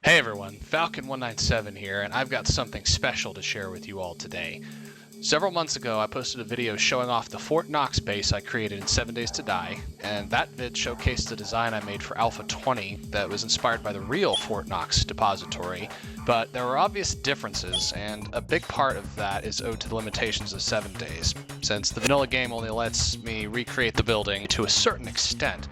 Hey everyone, Falcon197 here, and I've got something special to share with you all today. Several months ago, I posted a video showing off the Fort Knox base I created in 7 Days to Die, and that vid showcased the design I made for Alpha 20 that was inspired by the real Fort Knox depository, but there were obvious differences, and a big part of that is owed to the limitations of 7 Days, since the vanilla game only lets me recreate the building to a certain extent.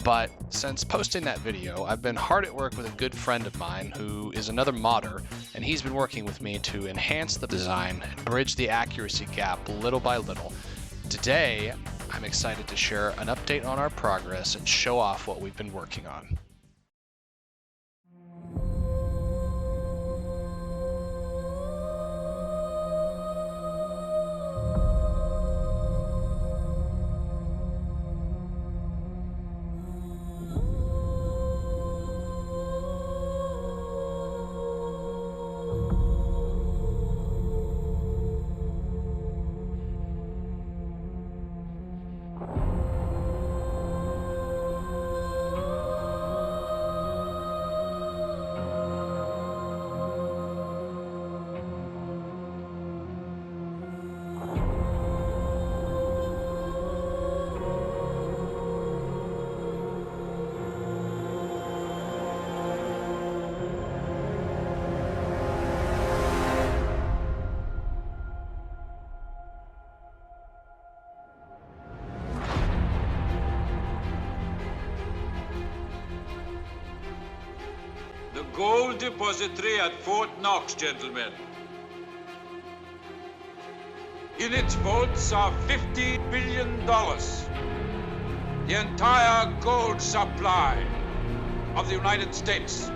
But since posting that video, I've been hard at work with a good friend of mine who is another modder, and he's been working with me to enhance the design and bridge the accuracy gap little by little. Today, I'm excited to share an update on our progress and show off what we've been working on. The gold depository at Fort Knox, gentlemen. In its vaults are $50 billion. The entire gold supply of the United States.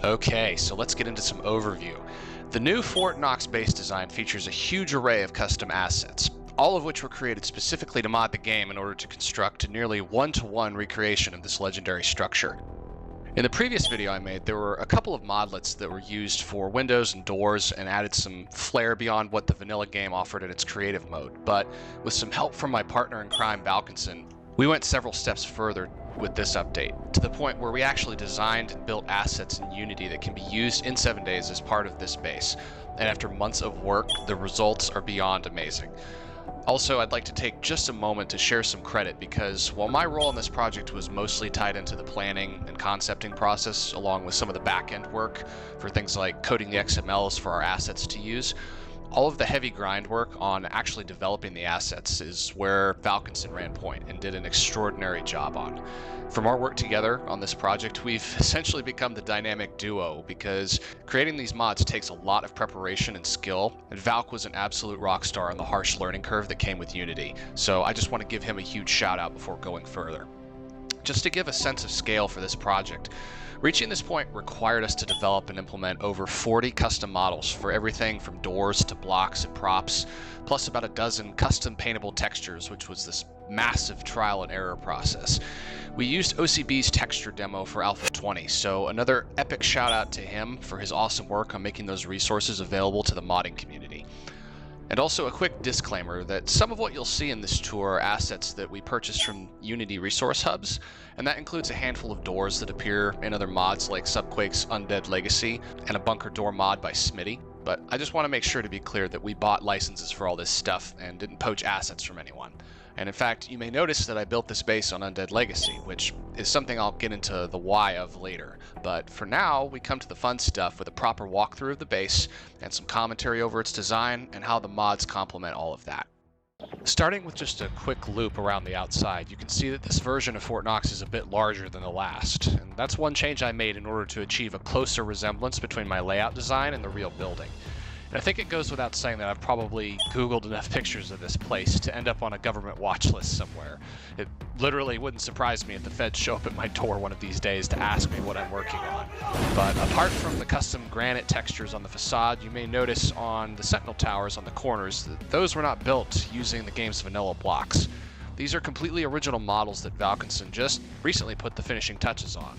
Okay, so let's get into some overview. The new Fort Knox base design features a huge array of custom assets, all of which were created specifically to mod the game in order to construct a nearly one-to-one recreation of this legendary structure. In the previous video I made, there were a couple of modlets that were used for windows and doors and added some flair beyond what the vanilla game offered in its creative mode, but with some help from my partner in crime, Balkinson, we went several steps further with this update, to the point where we actually designed and built assets in Unity that can be used in 7 days as part of this base. And after months of work, the results are beyond amazing. Also, I'd like to take just a moment to share some credit because while my role in this project was mostly tied into the planning and concepting process, along with some of the back-end work for things like coding the XMLs for our assets to use, all of the heavy grind work on actually developing the assets is where Valkenson ran point and did an extraordinary job on. From our work together on this project, we've essentially become the dynamic duo because creating these mods takes a lot of preparation and skill, and Valk was an absolute rock star on the harsh learning curve that came with Unity, so I just want to give him a huge shout out before going further. Just to give a sense of scale for this project, reaching this point required us to develop and implement over 40 custom models for everything from doors to blocks and props, plus about a dozen custom paintable textures, which was this massive trial and error process. We used OCB's texture demo for Alpha 20, so another epic shout out to him for his awesome work on making those resources available to the modding community. And also a quick disclaimer that some of what you'll see in this tour are assets that we purchased from Unity resource hubs, and that includes a handful of doors that appear in other mods like Subquake's Undead Legacy and a bunker door mod by Smitty. But I just want to make sure to be clear that we bought licenses for all this stuff and didn't poach assets from anyone. And in fact, you may notice that I built this base on Undead Legacy, which is something I'll get into the why of later. But for now, we come to the fun stuff with a proper walkthrough of the base and some commentary over its design and how the mods complement all of that. Starting with just a quick loop around the outside, you can see that this version of Fort Knox is a bit larger than the last, and that's one change I made in order to achieve a closer resemblance between my layout design and the real building. And I think it goes without saying that I've probably Googled enough pictures of this place to end up on a government watch list somewhere. It literally wouldn't surprise me if the feds show up at my door one of these days to ask me what I'm working on. But apart from the custom granite textures on the facade, you may notice on the sentinel towers on the corners that those were not built using the game's vanilla blocks. These are completely original models that Valkenson just recently put the finishing touches on.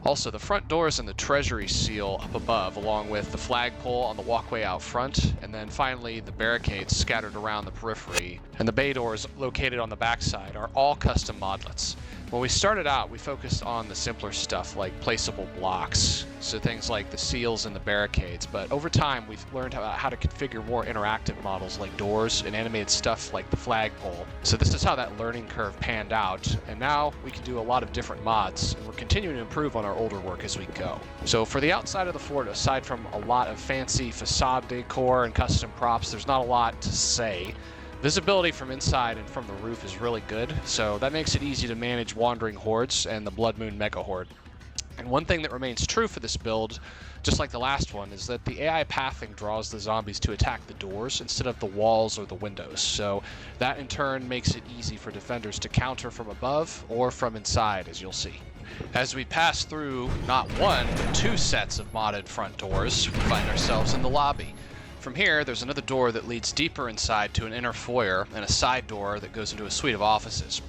Also, the front doors and the treasury seal up above, along with the flagpole on the walkway out front, and then finally the barricades scattered around the periphery, and the bay doors located on the backside are all custom modlets. When we started out, we focused on the simpler stuff like placeable blocks, so things like the seals and the barricades, but over time we've learned how to configure more interactive models like doors and animated stuff like the flagpole. So this is how that learning curve panned out, and now we can do a lot of different mods, and we're continuing to improve on our older work as we go. So for the outside of the fort, aside from a lot of fancy facade decor and custom props, there's not a lot to say. Visibility from inside and from the roof is really good, so that makes it easy to manage wandering hordes and the Blood Moon Mega Horde. And one thing that remains true for this build, just like the last one, is that the AI pathing draws the zombies to attack the doors instead of the walls or the windows, so that in turn makes it easy for defenders to counter from above or from inside, as you'll see. As we pass through not one, but two sets of modded front doors, we find ourselves in the lobby. From here, there's another door that leads deeper inside to an inner foyer and a side door that goes into a suite of offices.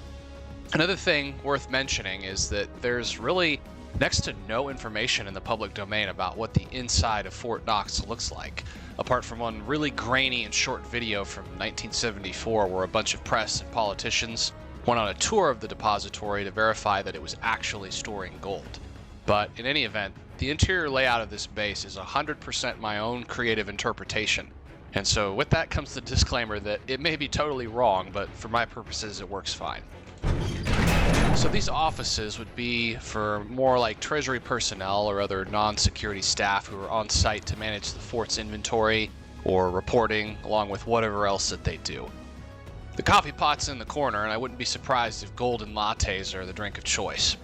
Another thing worth mentioning is that there's really next to no information in the public domain about what the inside of Fort Knox looks like, apart from one really grainy and short video from 1974 where a bunch of press and politicians went on a tour of the depository to verify that it was actually storing gold. But in any event, the interior layout of this base is 100% my own creative interpretation. And so with that comes the disclaimer that it may be totally wrong, but for my purposes it works fine. So these offices would be for more like treasury personnel or other non-security staff who are on site to manage the fort's inventory or reporting, along with whatever else that they do. The coffee pot's in the corner, and I wouldn't be surprised if golden lattes are the drink of choice.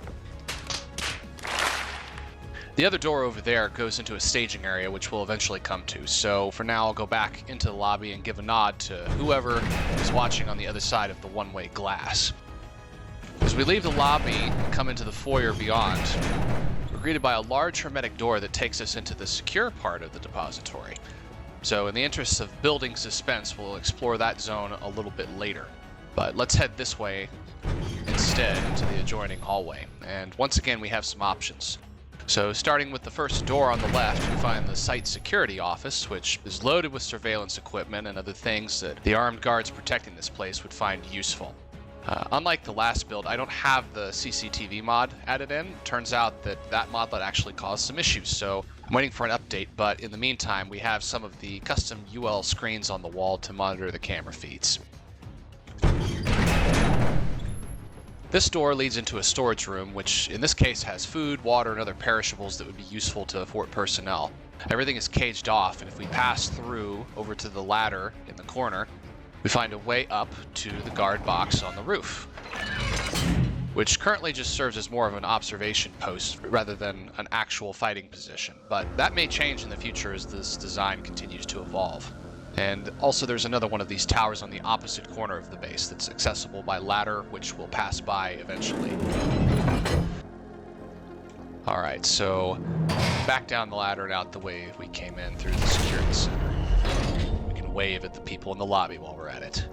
The other door over there goes into a staging area, which we'll eventually come to, so for now I'll go back into the lobby and give a nod to whoever is watching on the other side of the one-way glass. As we leave the lobby and come into the foyer beyond, we're greeted by a large hermetic door that takes us into the secure part of the depository. So in the interest of building suspense, we'll explore that zone a little bit later. But let's head this way instead into the adjoining hallway, and once again we have some options. So starting with the first door on the left, we find the site security office, which is loaded with surveillance equipment and other things that the armed guards protecting this place would find useful. Unlike the last build, I don't have the CCTV mod added in. Turns out that modlet actually caused some issues, so I'm waiting for an update, but in the meantime we have some of the custom UL screens on the wall to monitor the camera feeds. This door leads into a storage room, which in this case has food, water, and other perishables that would be useful to Fort personnel. Everything is caged off, and if we pass through over to the ladder in the corner, we find a way up to the guard box on the roof, which currently just serves as more of an observation post rather than an actual fighting position. But that may change in the future as this design continues to evolve. And also there's another one of these towers on the opposite corner of the base that's accessible by ladder, which we'll pass by eventually. Alright, so back down the ladder and out the way we came in through the security center. We can wave at the people in the lobby while we're at it.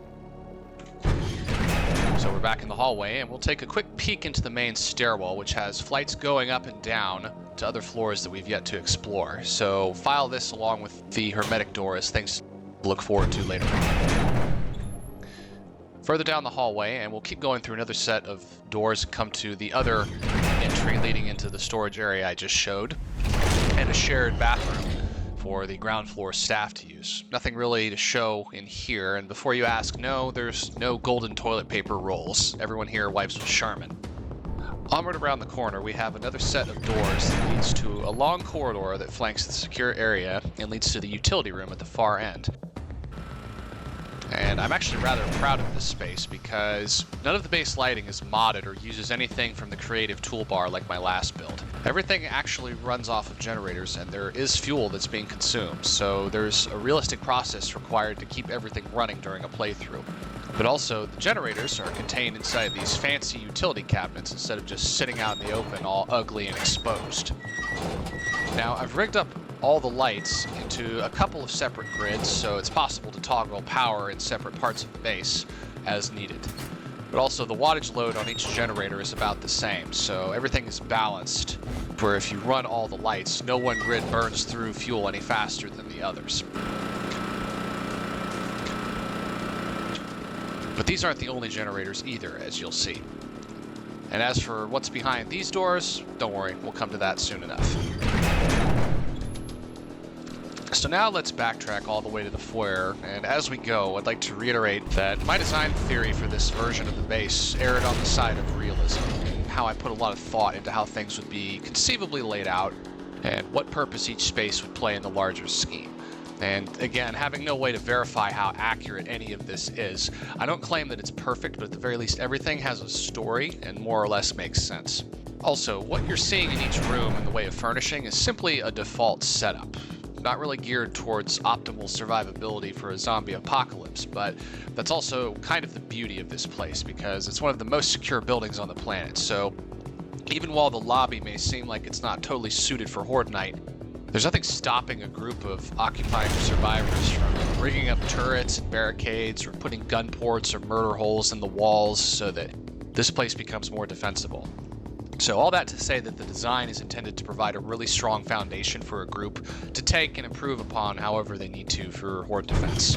So we're back in the hallway, and we'll take a quick peek into the main stairwell, which has flights going up and down to other floors that we've yet to explore. So file this along with the hermetic door as things to look forward to later on. Further down the hallway, and we'll keep going through another set of doors and come to the other entry leading into the storage area I just showed, and a shared bathroom for the ground floor staff to use. Nothing really to show in here, and before you ask, no, there's no golden toilet paper rolls. Everyone here wipes with Charmin. Onward around the corner, we have another set of doors that leads to a long corridor that flanks the secure area and leads to the utility room at the far end. And I'm actually rather proud of this space because none of the base lighting is modded or uses anything from the creative toolbar like my last build. Everything actually runs off of generators, and there is fuel that's being consumed, so there's a realistic process required to keep everything running during a playthrough. But also, the generators are contained inside these fancy utility cabinets instead of just sitting out in the open all ugly and exposed. Now, I've rigged up all the lights into a couple of separate grids, so it's possible to toggle power in separate parts of the base as needed. But also the wattage load on each generator is about the same, so everything is balanced, where if you run all the lights, no one grid burns through fuel any faster than the others. But these aren't the only generators either, as you'll see. And as for what's behind these doors, don't worry, we'll come to that soon enough. So now let's backtrack all the way to the foyer, and as we go, I'd like to reiterate that my design theory for this version of the base erred on the side of realism, and how I put a lot of thought into how things would be conceivably laid out, and what purpose each space would play in the larger scheme. And again, having no way to verify how accurate any of this is, I don't claim that it's perfect, but at the very least everything has a story and more or less makes sense. Also, what you're seeing in each room in the way of furnishing is simply a default setup. Not really geared towards optimal survivability for a zombie apocalypse, but that's also kind of the beauty of this place because it's one of the most secure buildings on the planet. So even while the lobby may seem like it's not totally suited for Horde Night, there's nothing stopping a group of occupying survivors from rigging up turrets and barricades or putting gun ports or murder holes in the walls so that this place becomes more defensible. So all that to say that the design is intended to provide a really strong foundation for a group to take and improve upon however they need to for Horde defense.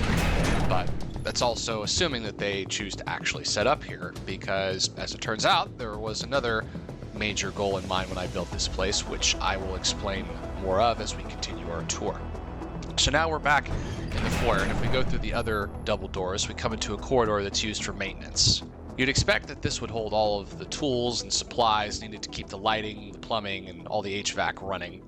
But that's also assuming that they choose to actually set up here, because as it turns out, there was another major goal in mind when I built this place, which I will explain more of as we continue our tour. So now we're back in the foyer, and if we go through the other double doors, we come into a corridor that's used for maintenance. You'd expect that this would hold all of the tools and supplies needed to keep the lighting, the plumbing, and all the HVAC running.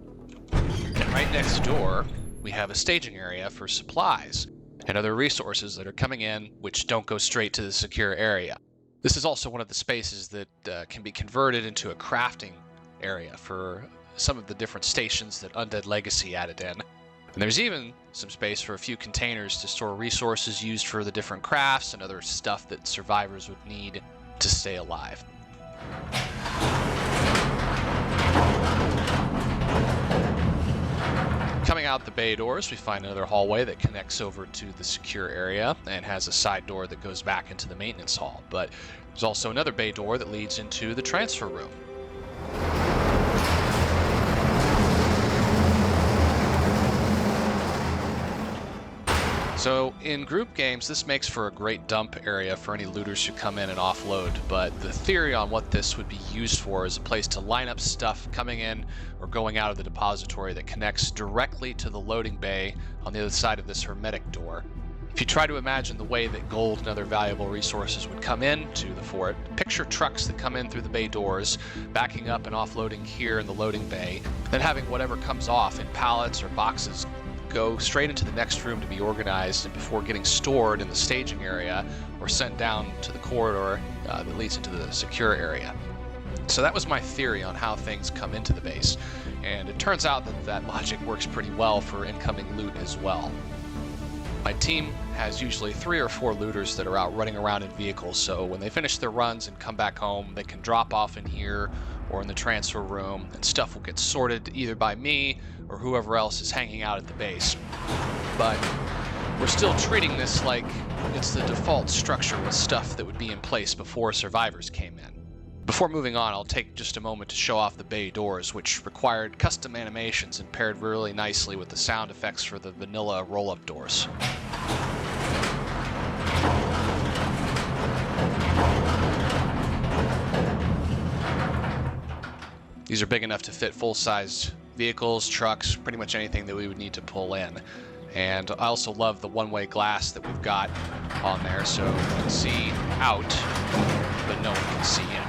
And right next door, we have a staging area for supplies and other resources that are coming in which don't go straight to the secure area. This is also one of the spaces that can be converted into a crafting area for some of the different stations that Undead Legacy added in. And there's even some space for a few containers to store resources used for the different crafts and other stuff that survivors would need to stay alive. Coming out the bay doors, we find another hallway that connects over to the secure area and has a side door that goes back into the maintenance hall. But there's also another bay door that leads into the transfer room. So in group games, this makes for a great dump area for any looters who come in and offload, but the theory on what this would be used for is a place to line up stuff coming in or going out of the depository that connects directly to the loading bay on the other side of this hermetic door. If you try to imagine the way that gold and other valuable resources would come into the fort, picture trucks that come in through the bay doors, backing up and offloading here in the loading bay, then having whatever comes off in pallets or boxes go straight into the next room to be organized and before getting stored in the staging area or sent down to the corridor that leads into the secure area. So that was my theory on how things come into the base, and it turns out that that logic works pretty well for incoming loot as well. My team has usually 3 or 4 looters that are out running around in vehicles, so when they finish their runs and come back home, they can drop off in here or in the transfer room, and stuff will get sorted either by me or whoever else is hanging out at the base. But we're still treating this like it's the default structure with stuff that would be in place before survivors came in. Before moving on, I'll take just a moment to show off the bay doors, which required custom animations and paired really nicely with the sound effects for the vanilla roll-up doors. These are big enough to fit full-sized vehicles, trucks, pretty much anything that we would need to pull in. And I also love the one-way glass that we've got on there, so you can see out, but no one can see in.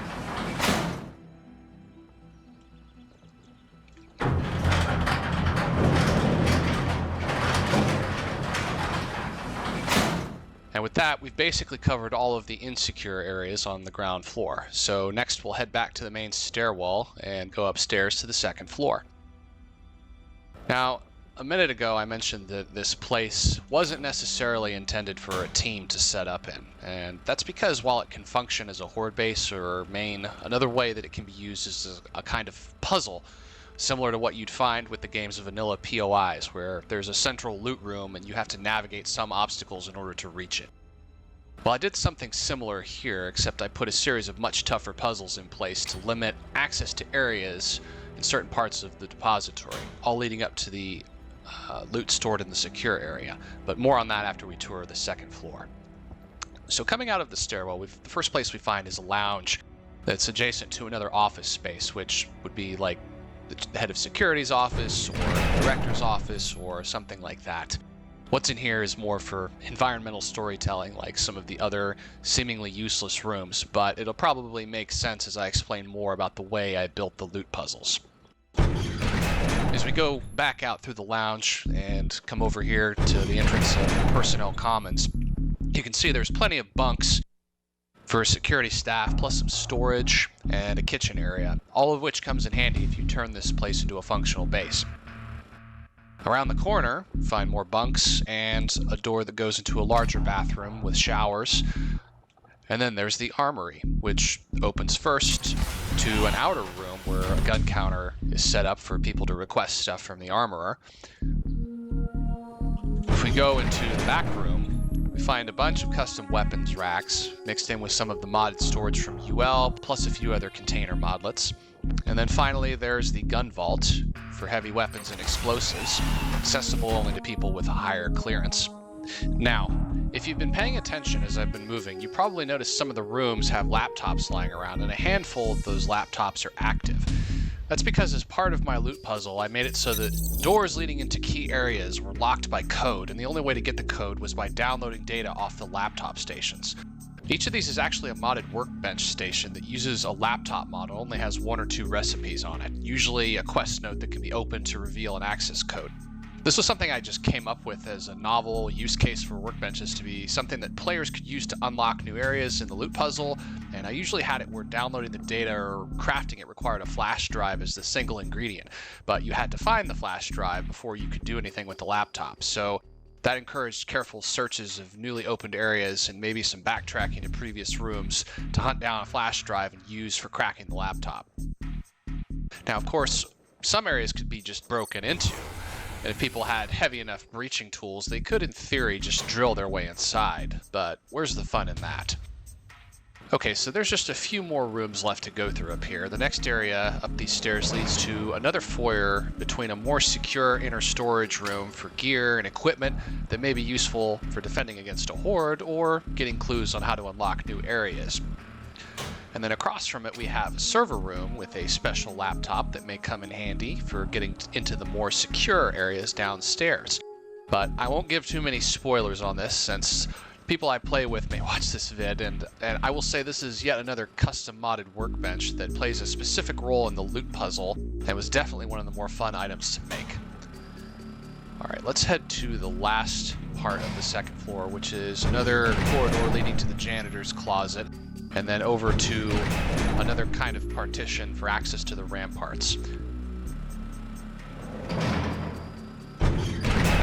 And with that, we've basically covered all of the insecure areas on the ground floor. So next we'll head back to the main stairwell and go upstairs to the second floor. Now, a minute ago I mentioned that this place wasn't necessarily intended for a team to set up in. And that's because while it can function as a horde base or main, another way that it can be used is a kind of puzzle, similar to what you'd find with the games of vanilla POIs, where there's a central loot room and you have to navigate some obstacles in order to reach it. Well, I did something similar here, except I put a series of much tougher puzzles in place to limit access to areas in certain parts of the depository, all leading up to the loot stored in the secure area. But more on that after we tour the second floor. So coming out of the stairwell, the first place we find is a lounge that's adjacent to another office space, which would be like the head of security's office or the director's office or something like that. What's in here is more for environmental storytelling, like some of the other seemingly useless rooms, but it'll probably make sense as I explain more about the way I built the loot puzzles. As we go back out through the lounge and come over here to the entrance of Personnel Commons, you can see there's plenty of bunks for security staff, plus some storage and a kitchen area, all of which comes in handy if you turn this place into a functional base. Around the corner, find more bunks and a door that goes into a larger bathroom with showers. And then there's the armory, which opens first to an outer room where a gun counter is set up for people to request stuff from the armorer. If we go into the back room, we find a bunch of custom weapons racks mixed in with some of the modded storage from UL, plus a few other container modlets. And then finally there's the gun vault for heavy weapons and explosives, accessible only to people with a higher clearance. Now, if you've been paying attention as I've been moving, you probably noticed some of the rooms have laptops lying around, and a handful of those laptops are active. That's because as part of my loot puzzle, I made it so that doors leading into key areas were locked by code, and the only way to get the code was by downloading data off the laptop stations. Each of these is actually a modded workbench station that uses a laptop model, only has 1 or 2 recipes on it, usually a quest note that can be opened to reveal an access code. This was something I just came up with as a novel use case for workbenches to be something that players could use to unlock new areas in the loot puzzle, and I usually had it where downloading the data or crafting it required a flash drive as the single ingredient, but you had to find the flash drive before you could do anything with the laptop, so that encouraged careful searches of newly opened areas and maybe some backtracking to previous rooms to hunt down a flash drive and use for cracking the laptop. Now, of course, some areas could be just broken into, and if people had heavy enough breaching tools, they could, in theory, just drill their way inside. But where's the fun in that? Okay, so there's just a few more rooms left to go through up here. The next area up these stairs leads to another foyer between a more secure inner storage room for gear and equipment that may be useful for defending against a horde or getting clues on how to unlock new areas. And then across from it we have a server room with a special laptop that may come in handy for getting into the more secure areas downstairs. But I won't give too many spoilers on this since people I play with may watch this vid, and I will say this is yet another custom modded workbench that plays a specific role in the loot puzzle and was definitely one of the more fun items to make. Alright, let's head to the last part of the second floor, which is another corridor leading to the janitor's closet, and then over to another kind of partition for access to the ramparts.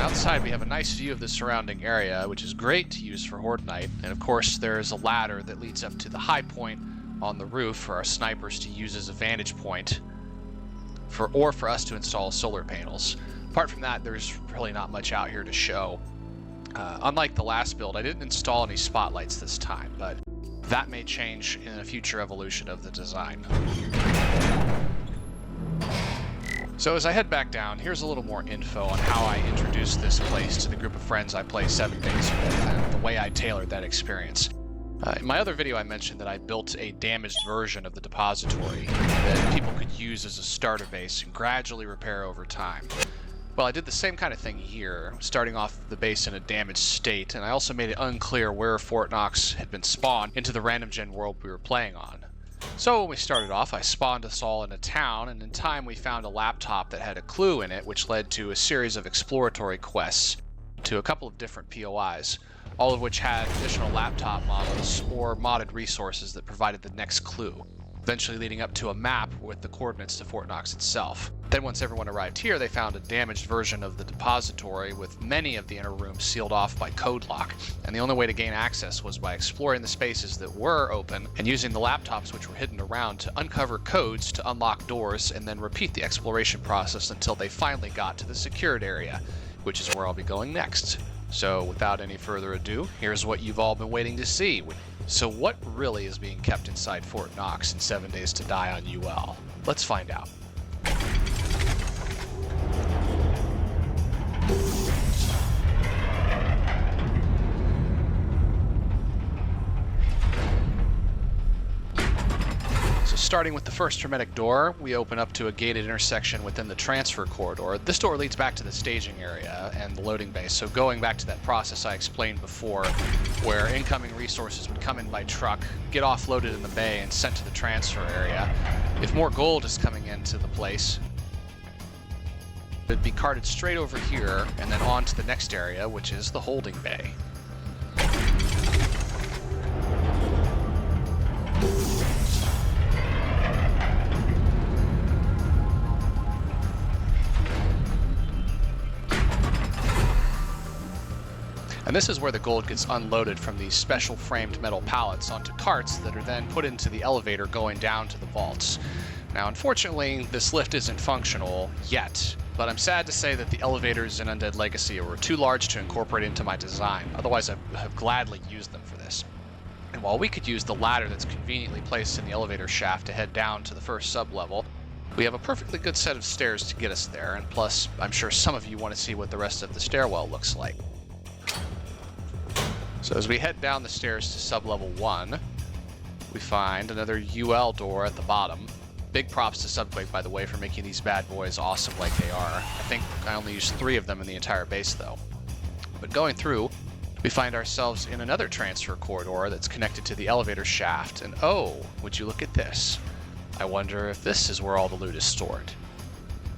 Outside we have a nice view of the surrounding area, which is great to use for Horde Night, and of course there's a ladder that leads up to the high point on the roof for our snipers to use as a vantage point, or for us to install solar panels. Apart from that, there's really not much out here to show. Unlike the last build, I didn't install any spotlights this time, but that may change in a future evolution of the design. So as I head back down, here's a little more info on how I introduced this place to the group of friends I play 7 days with, and the way I tailored that experience. In my other video I mentioned that I built a damaged version of the depository that people could use as a starter base and gradually repair over time. Well, I did the same kind of thing here, starting off the base in a damaged state, and I also made it unclear where Fort Knox had been spawned into the random gen world we were playing on. So when we started off, I spawned us all in a town, and in time we found a laptop that had a clue in it, which led to a series of exploratory quests to a couple of different POIs, all of which had additional laptop models or modded resources that provided the next clue, eventually leading up to a map with the coordinates to Fort Knox itself. Then once everyone arrived here, they found a damaged version of the depository with many of the inner rooms sealed off by code lock, and the only way to gain access was by exploring the spaces that were open and using the laptops which were hidden around to uncover codes to unlock doors and then repeat the exploration process until they finally got to the secured area, which is where I'll be going next. So without any further ado, here's what you've all been waiting to see. So what really is being kept inside Fort Knox in 7 Days to Die on UL? Let's find out. Starting with the first hermetic door, we open up to a gated intersection within the transfer corridor. This door leads back to the staging area and the loading bay, so going back to that process I explained before, where incoming resources would come in by truck, get offloaded in the bay, and sent to the transfer area. If more gold is coming into the place, it'd be carted straight over here and then on to the next area, which is the holding bay. And this is where the gold gets unloaded from these special framed metal pallets onto carts that are then put into the elevator going down to the vaults. Now, unfortunately, this lift isn't functional yet, but I'm sad to say that the elevators in Undead Legacy were too large to incorporate into my design. Otherwise, I have gladly used them for this. And while we could use the ladder that's conveniently placed in the elevator shaft to head down to the first sub-level, we have a perfectly good set of stairs to get us there, and plus, I'm sure some of you want to see what the rest of the stairwell looks like. So as we head down the stairs to sub-level 1, we find another UL door at the bottom. Big props to Subquake, by the way, for making these bad boys awesome like they are. I think I only used 3 of them in the entire base, though. But going through, we find ourselves in another transfer corridor that's connected to the elevator shaft, and oh, would you look at this? I wonder if this is where all the loot is stored.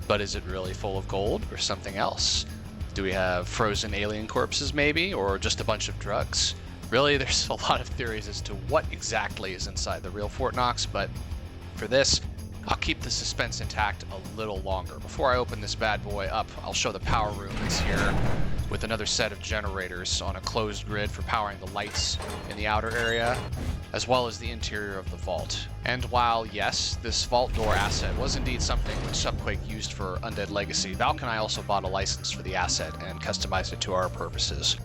But is it really full of gold, or something else? Do we have frozen alien corpses, maybe, or just a bunch of drugs? Really, there's a lot of theories as to what exactly is inside the real Fort Knox, but for this, I'll keep the suspense intact a little longer. Before I open this bad boy up, I'll show the power room that's here with another set of generators on a closed grid for powering the lights in the outer area, as well as the interior of the vault. And while, yes, this vault door asset was indeed something which Subquake used for Undead Legacy, Valk and I also bought a license for the asset and customized it to our purposes.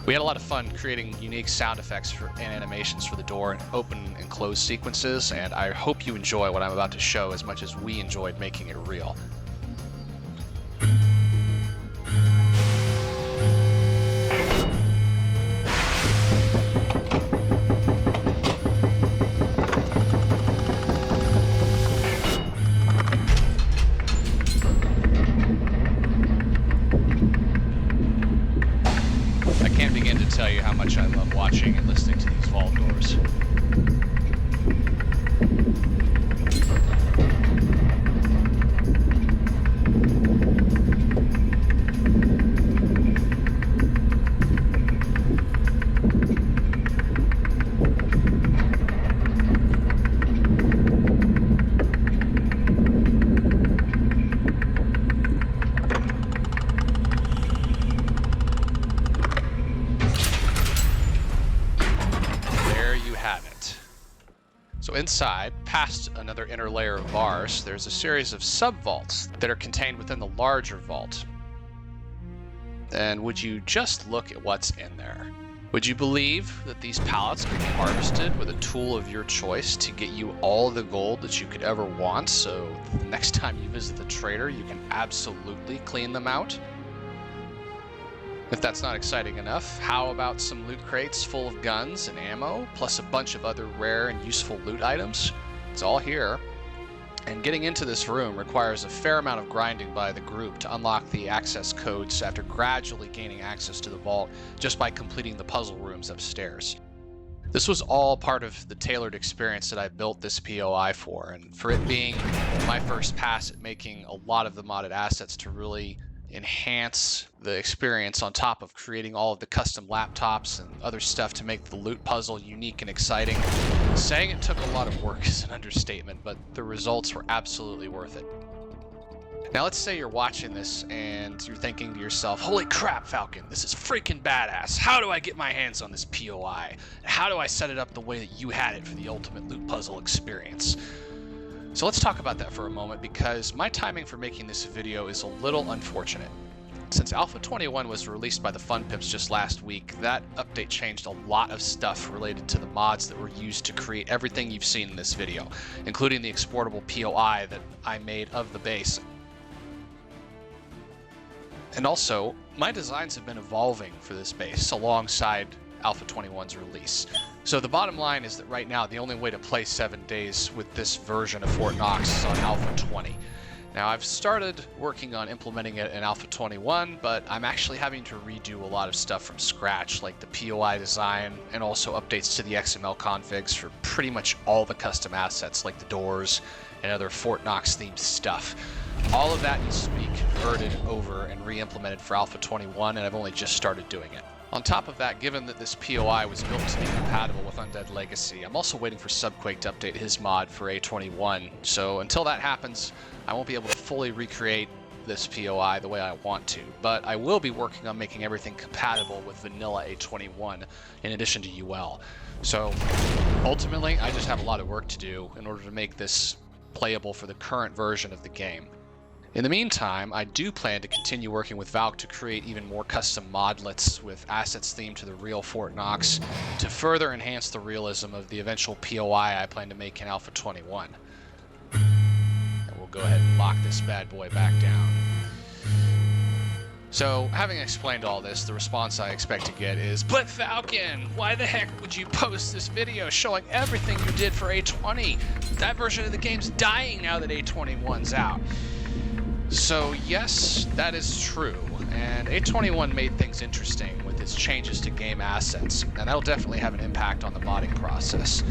We had a lot of fun creating unique sound effects and animations for the door and open and close sequences, and I hope you enjoy what I'm about to show as much as we enjoyed making it real. tell you how much I love watching and listening to these vault doors. So inside, past another inner layer of bars, there's a series of sub-vaults that are contained within the larger vault. And would you just look at what's in there? Would you believe that these pallets could be harvested with a tool of your choice to get you all the gold that you could ever want, so the next time you visit the trader, you can absolutely clean them out? If that's not exciting enough, how about some loot crates full of guns and ammo, plus a bunch of other rare and useful loot items? It's all here. And getting into this room requires a fair amount of grinding by the group to unlock the access codes after gradually gaining access to the vault just by completing the puzzle rooms upstairs. This was all part of the tailored experience that I built this POI for, and for it being my first pass at making a lot of the modded assets to really enhance the experience on top of creating all of the custom laptops and other stuff to make the loot puzzle unique and exciting. Saying it took a lot of work is an understatement, but the results were absolutely worth it. Now let's say you're watching this and you're thinking to yourself, holy crap, Falcon, this is freaking badass. How do I get my hands on this POI? How do I set it up the way that you had it for the ultimate loot puzzle experience? So let's talk about that for a moment, because my timing for making this video is a little unfortunate. Since Alpha 21 was released by the Fun Pimps just last week, that update changed a lot of stuff related to the mods that were used to create everything you've seen in this video, including the exportable POI that I made of the base. And also, my designs have been evolving for this base alongside Alpha 21's release. So the bottom line is that right now the only way to play 7 days with this version of Fort Knox is on Alpha 20. Now I've started working on implementing it in Alpha 21, but I'm actually having to redo a lot of stuff from scratch, like the POI design and also updates to the XML configs for pretty much all the custom assets like the doors and other Fort Knox themed stuff. All of that needs to be converted over and re-implemented for Alpha 21, and I've only just started doing it. On top of that, given that this POI was built to be compatible with Undead Legacy, I'm also waiting for Subquake to update his mod for A21, so until that happens, I won't be able to fully recreate this POI the way I want to, but I will be working on making everything compatible with vanilla A21 in addition to UL. So ultimately, I just have a lot of work to do in order to make this playable for the current version of the game. In the meantime, I do plan to continue working with Valk to create even more custom modlets with assets themed to the real Fort Knox to further enhance the realism of the eventual POI I plan to make in Alpha 21. And we'll go ahead and lock this bad boy back down. So, having explained all this, the response I expect to get is, "But Falcon, why the heck would you post this video showing everything you did for A20? That version of the game's dying now that A21's out." So yes, that is true, and A21 made things interesting with its changes to game assets, and that'll definitely have an impact on the modding process.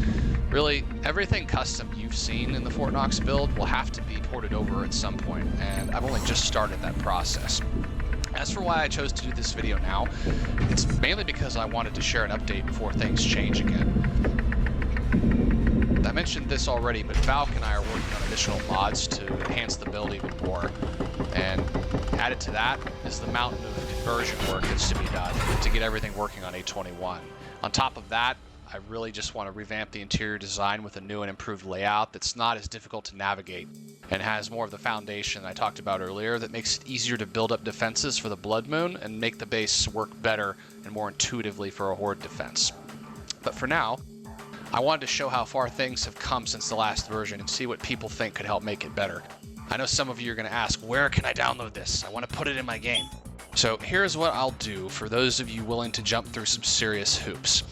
Really, everything custom you've seen in the Fort Knox build will have to be ported over at some point, and I've only just started that process. As for why I chose to do this video now, it's mainly because I wanted to share an update before things change again. I mentioned this already, but Valk and I are working on additional mods to enhance the build even more. And added to that is the mountain of conversion work that's to be done to get everything working on A21. On top of that, I really just want to revamp the interior design with a new and improved layout that's not as difficult to navigate and has more of the foundation I talked about earlier that makes it easier to build up defenses for the Blood Moon and make the base work better and more intuitively for a horde defense. But for now, I wanted to show how far things have come since the last version and see what people think could help make it better. I know some of you are going to ask, where can I download this? I want to put it in my game. So here's what I'll do for those of you willing to jump through some serious hoops.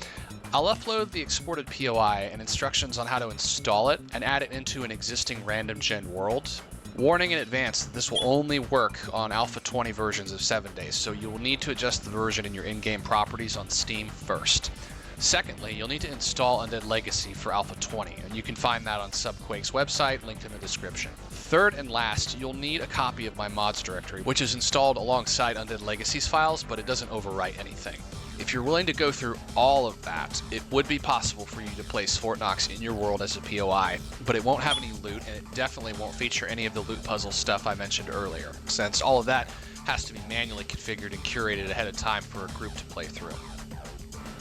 I'll upload the exported POI and instructions on how to install it and add it into an existing random gen world. Warning in advance, this will only work on Alpha 20 versions of 7 days, so you will need to adjust the version in your in-game properties on Steam first. Secondly, you'll need to install Undead Legacy for Alpha 20, and you can find that on Subquake's website, linked in the description. Third and last, you'll need a copy of my mods directory, which is installed alongside Undead Legacy's files, but it doesn't overwrite anything. If you're willing to go through all of that, it would be possible for you to place Fort Knox in your world as a POI, but it won't have any loot, and it definitely won't feature any of the loot puzzle stuff I mentioned earlier, since all of that has to be manually configured and curated ahead of time for a group to play through.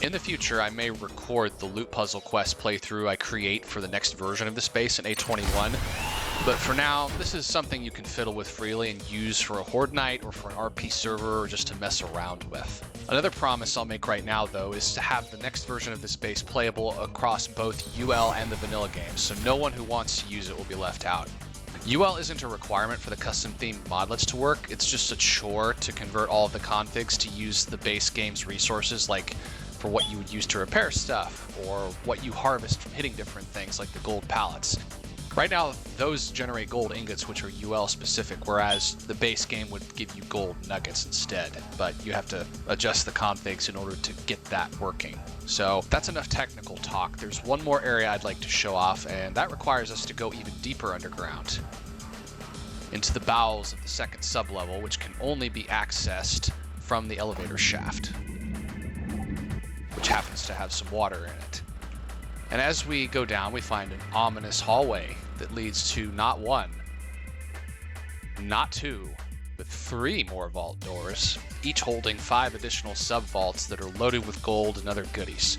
In the future, I may record the loot puzzle quest playthrough I create for the next version of this base in A21, but for now, this is something you can fiddle with freely and use for a Horde night or for an RP server or just to mess around with. Another promise I'll make right now, though, is to have the next version of this base playable across both UL and the vanilla games, so no one who wants to use it will be left out. UL isn't a requirement for the custom-themed modlets to work, it's just a chore to convert all of the configs to use the base game's resources, like for what you would use to repair stuff, or what you harvest from hitting different things like the gold pallets. Right now, those generate gold ingots, which are UL specific, whereas the base game would give you gold nuggets instead, but you have to adjust the configs in order to get that working. So that's enough technical talk. There's one more area I'd like to show off, and that requires us to go even deeper underground, into the bowels of the second sublevel, which can only be accessed from the elevator shaft, which happens to have some water in it. And as we go down, we find an ominous hallway that leads to not one, not two, but 3 more vault doors, each holding 5 additional sub-vaults that are loaded with gold and other goodies.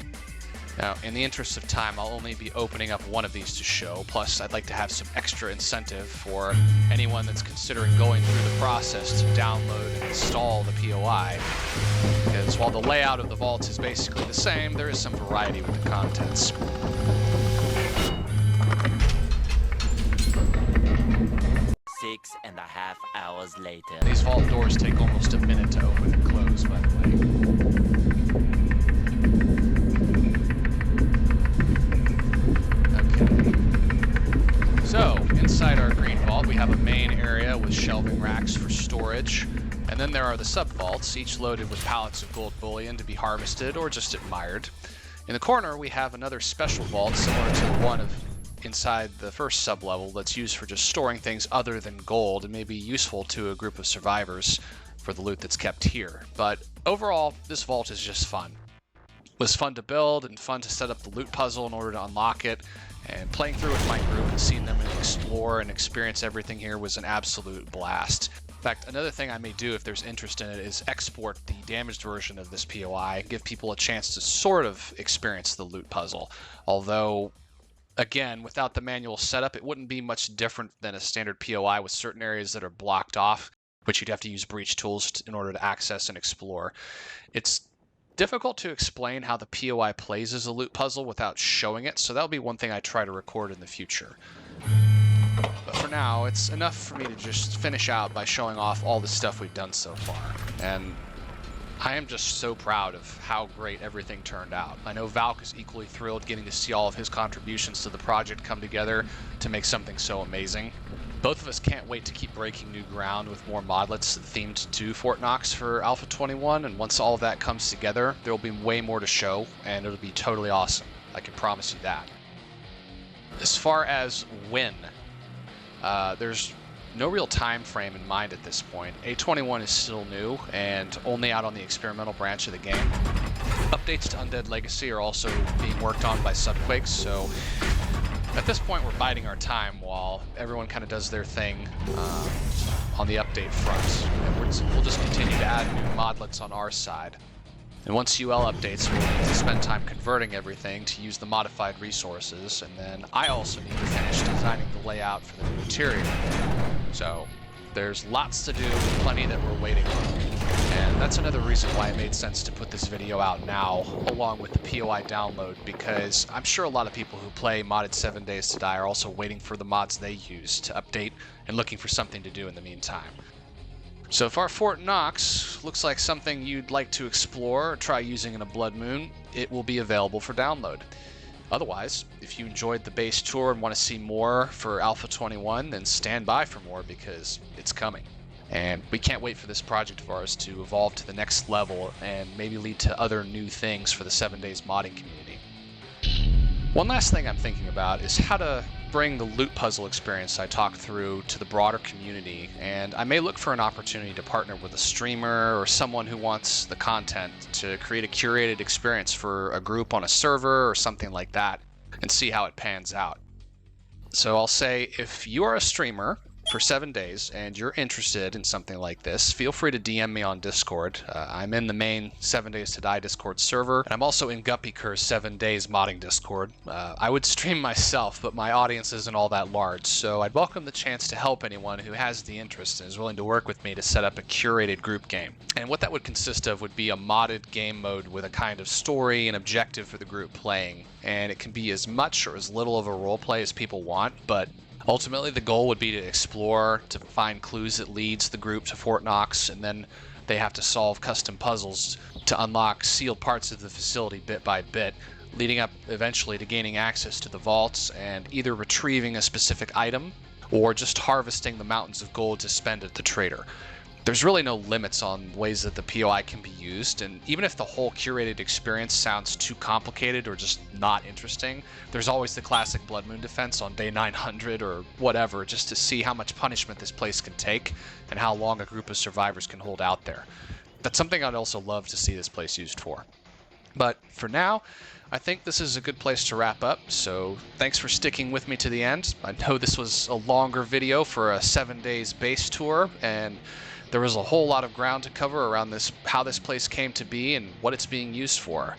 Now, in the interest of time, I'll only be opening up one of these to show, plus I'd like to have some extra incentive for anyone that's considering going through the process to download and install the POI, because while the layout of the vaults is basically the same, there is some variety with the contents. Six and a half hours later. These vault doors take almost a minute to open and close, by the way. So, inside our green vault, we have a main area with shelving racks for storage, and then there are the sub-vaults, each loaded with pallets of gold bullion to be harvested or just admired. In the corner, we have another special vault similar to the one inside the first sub-level that's used for just storing things other than gold and may be useful to a group of survivors for the loot that's kept here. But overall, this vault is just fun. It was fun to build and fun to set up the loot puzzle in order to unlock it, and playing through with my group and seeing them explore and experience everything here was an absolute blast. In fact, another thing I may do if there's interest in it is export the damaged version of this POI, give people a chance to sort of experience the loot puzzle. Although, again, without the manual setup, it wouldn't be much different than a standard POI with certain areas that are blocked off, which you'd have to use breach tools in order to access and explore. It's difficult to explain how the POI plays as a loot puzzle without showing it, so that'll be one thing I try to record in the future. But for now, it's enough for me to just finish out by showing off all the stuff we've done so far. And I am just so proud of how great everything turned out. I know Valk is equally thrilled getting to see all of his contributions to the project come together to make something so amazing. Both of us can't wait to keep breaking new ground with more modlets themed to Fort Knox for Alpha 21, and once all of that comes together, there will be way more to show, and it'll be totally awesome. I can promise you that. As far as when, there's no real time frame in mind at this point. A21 is still new and only out on the experimental branch of the game. Updates to Undead Legacy are also being worked on by Subquake, so at this point we're biding our time while everyone kind of does their thing on the update front. And we'll just continue to add new modlets on our side. And once UL updates, we'll need to spend time converting everything to use the modified resources, and then I also need to finish designing the layout for the new interior. So there's lots to do, plenty that we're waiting on. And that's another reason why it made sense to put this video out now, along with the POI download, because I'm sure a lot of people who play modded 7 Days to Die are also waiting for the mods they use to update and looking for something to do in the meantime. So if our Fort Knox looks like something you'd like to explore or try using in a blood moon, it will be available for download. Otherwise, if you enjoyed the base tour and want to see more for Alpha 21, then stand by for more because it's coming. And we can't wait for this project of ours to evolve to the next level and maybe lead to other new things for the 7 Days modding community. One last thing I'm thinking about is how to bring the loot puzzle experience I talked through to the broader community, and I may look for an opportunity to partner with a streamer or someone who wants the content to create a curated experience for a group on a server or something like that and see how it pans out. So I'll say, if you are a streamer for 7 days and you're interested in something like this, feel free to DM me on Discord. I'm in the main 7 Days to Die Discord server, and I'm also in Guppyker's 7 Days modding Discord. I would stream myself, but my audience isn't all that large, so I'd welcome the chance to help anyone who has the interest and is willing to work with me to set up a curated group game. And what that would consist of would be a modded game mode with a kind of story and objective for the group playing, and it can be as much or as little of a roleplay as people want, but ultimately, the goal would be to explore, to find clues that leads the group to Fort Knox, and then they have to solve custom puzzles to unlock sealed parts of the facility bit by bit, leading up eventually to gaining access to the vaults and either retrieving a specific item or just harvesting the mountains of gold to spend at the trader. There's really no limits on ways that the POI can be used, and even if the whole curated experience sounds too complicated or just not interesting, there's always the classic Blood Moon defense on day 900 or whatever, just to see how much punishment this place can take and how long a group of survivors can hold out there. That's something I'd also love to see this place used for. But for now, I think this is a good place to wrap up, so thanks for sticking with me to the end. I know this was a longer video for a 7 days base tour, and there was a whole lot of ground to cover around this, how this place came to be and what it's being used for.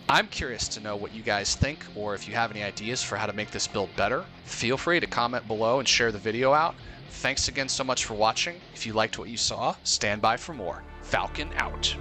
I'm curious to know what you guys think, or if you have any ideas for how to make this build better. Feel free to comment below and share the video out. Thanks again so much for watching. If you liked what you saw, stand by for more. Falcon out.